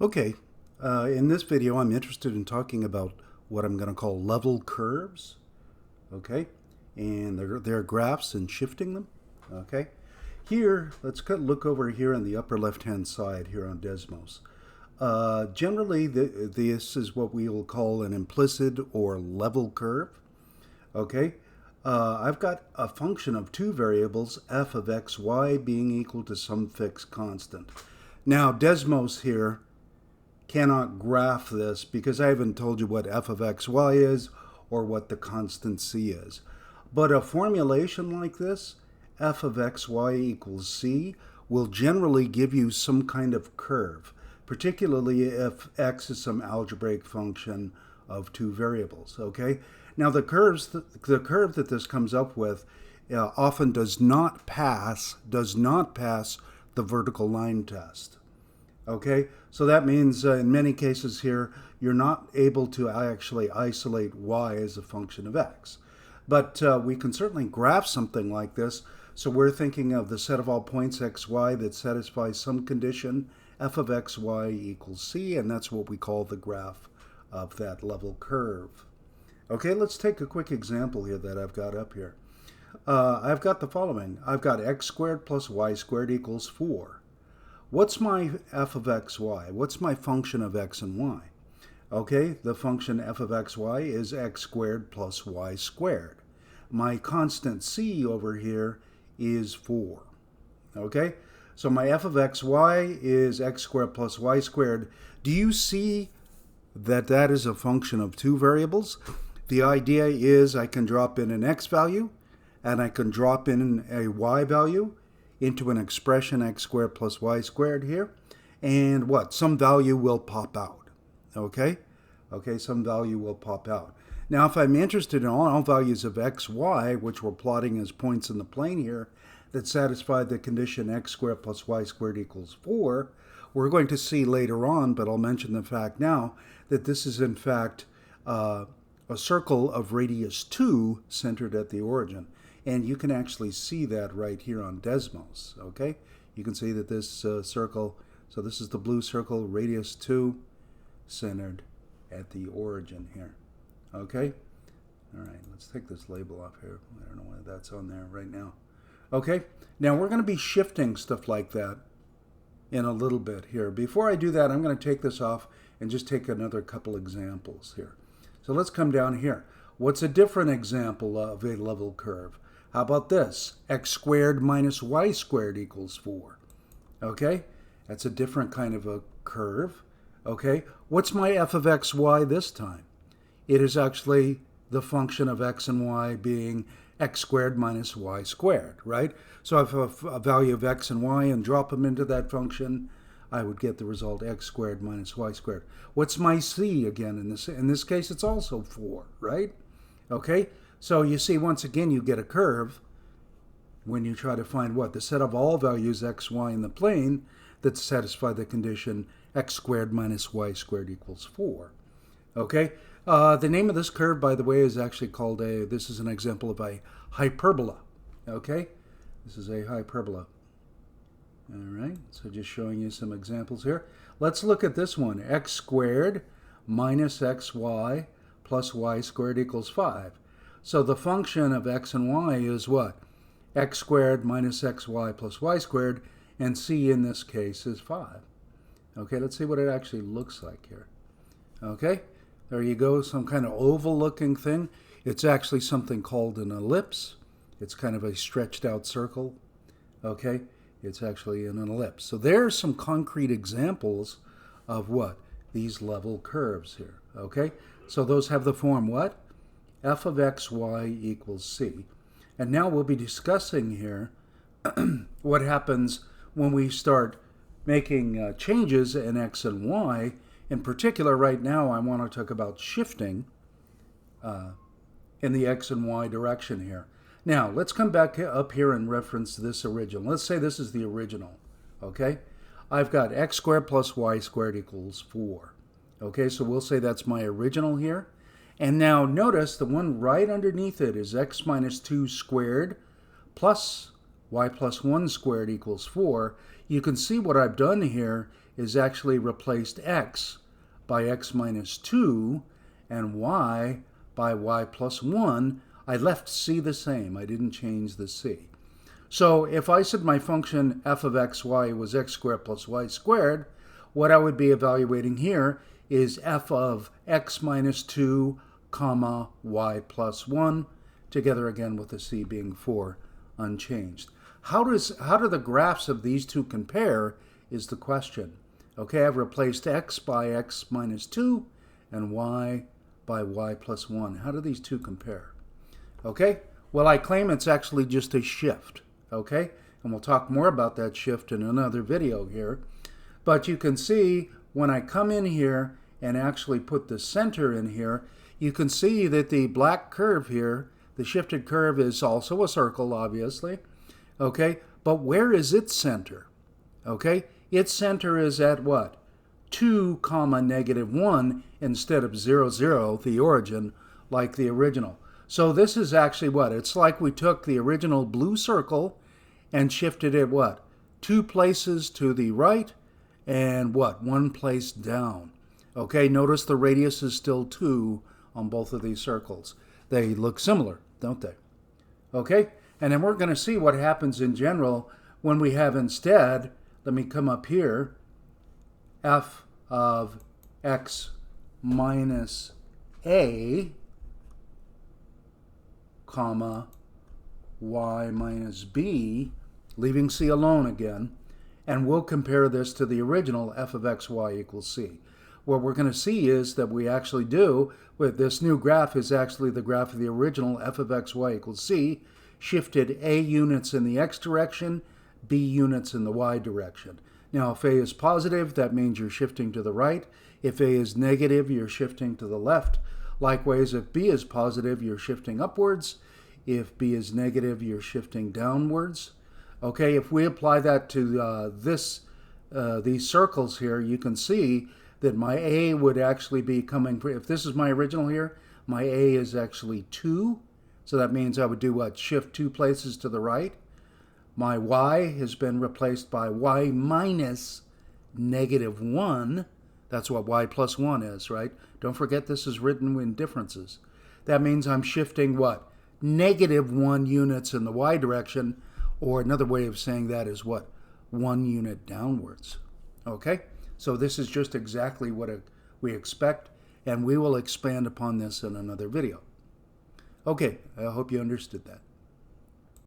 Okay, in this video I'm interested in talking about what I'm going to call level curves, okay, and they're graphs and shifting them, okay. Here, let's look over here on the upper left-hand side here on Desmos. Generally, this is what we will call an implicit or level curve, okay. I've got a function of two variables, f of x, y, being equal to some fixed constant. Now, Desmos here cannot graph this because I haven't told you what f of x, y is or what the constant c is. But a formulation like this, f of x, y equals c, will generally give you some kind of curve, particularly if x is some algebraic function of two variables, okay? Now the curve that this comes up with often does not pass the vertical line test. Okay, so that means in many cases here, you're not able to actually isolate y as a function of x. But we can certainly graph something like this. So we're thinking of the set of all points x, y that satisfies some condition, f of x, y equals c, and that's what we call the graph of that level curve. Okay, let's take a quick example here that I've got up here. I've got the following. I've got x squared plus y squared equals 4. What's my f of x, y? What's my function of x and y? Okay, the function f of x, y is x squared plus y squared. My constant c over here is 4. Okay, so my f of x, y is x squared plus y squared. Do you see that that is a function of two variables? The idea is I can drop in an x value and I can drop in a y value into an expression x squared plus y squared here, and what? Some value will pop out, okay? Okay, some value will pop out. Now, if I'm interested in all values of x, y, which we're plotting as points in the plane here, that satisfy the condition x squared plus y squared equals 4, we're going to see later on, but I'll mention the fact now, that this is in fact a circle of radius 2 centered at the origin. And you can actually see that right here on Desmos, okay? You can see that this circle, so this is the blue circle, radius 2, centered at the origin here, okay? All right, let's take this label off here. I don't know why that's on there right now. Okay, now we're going to be shifting stuff like that in a little bit here. Before I do that, I'm going to take this off and just take another couple examples here. So let's come down here. What's a different example of a level curve? How about this? X squared minus y squared equals 4. Okay? That's a different kind of a curve. Okay? What's my f of x, y this time? It is actually the function of x and y being x squared minus y squared, right? So if I have a value of x and y and drop them into that function, I would get the result x squared minus y squared. What's my c again in this? In this case, it's also 4, right? Okay? So you see, once again, you get a curve when you try to find what? The set of all values x, y in the plane that satisfy the condition x squared minus y squared equals 4. Okay? The name of this curve, by the way, is actually called this is an example of a hyperbola. Okay? This is a hyperbola. All right, so just showing you some examples here. Let's look at this one. X squared minus xy plus y squared equals 5. So the function of x and y is what? X squared minus xy plus y squared, and c in this case is 5. Okay, let's see what it actually looks like here. Okay, there you go, some kind of oval looking thing. It's actually something called an ellipse. It's kind of a stretched out circle. Okay, it's actually an ellipse. So there's some concrete examples of what? These level curves here. Okay, so those have the form what? F of x, y equals c. And now we'll be discussing here what happens when we start making changes in x and y. In particular, right now, I want to talk about shifting in the x and y direction here. Now, let's come back up here and reference this original. Let's say this is the original, okay? I've got x squared plus y squared equals 4. Okay, so we'll say that's my original here. And now notice the one right underneath it is x minus 2 squared plus y plus 1 squared equals 4. You can see what I've done here is actually replaced x by x minus 2 and y by y plus 1. I left c the same. I didn't change the c. So if I said my function f of xy was x squared plus y squared, what I would be evaluating here is f of x minus 2 comma y plus 1, together again with the c being 4 unchanged. How do the graphs of these two compare is the question. Okay, I've replaced x by x minus 2 and y by y plus 1. How do these two compare? Okay, well, I claim it's actually just a shift. Okay, and we'll talk more about that shift in another video here. But you can see when I come in here and actually put the center in here, you can see that the black curve here, the shifted curve, is also a circle, obviously. Okay, but where is its center? Okay, its center is at what? 2 comma negative 1 instead of 0, 0, the origin, like the original. So this is actually what? It's like we took the original blue circle and shifted it what? 2 places to the right and what? 1 place down. Okay, notice the radius is still 2 on both of these circles. They look similar, don't they? Okay, and then we're going to see what happens in general when we have instead, let me come up here, f of x minus a, comma, y minus b, leaving c alone again, and we'll compare this to the original f of xy equals c. What we're going to see is that we actually do, with this new graph is actually the graph of the original f of xy equals c, shifted a units in the x direction, b units in the y direction. Now, if a is positive, that means you're shifting to the right. If a is negative, you're shifting to the left. Likewise, if b is positive, you're shifting upwards. If b is negative, you're shifting downwards. Okay, if we apply that to these circles here, you can see that my a would actually be coming, if this is my original here, my a is actually 2. So that means I would do what? Shift 2 places to the right. My y has been replaced by y minus negative 1. That's what y plus 1 is, right? Don't forget this is written in differences. That means I'm shifting what? Negative 1 units in the y direction, or another way of saying that is what? 1 unit downwards. Okay? So this is just exactly what we expect, and we will expand upon this in another video. Okay, I hope you understood that.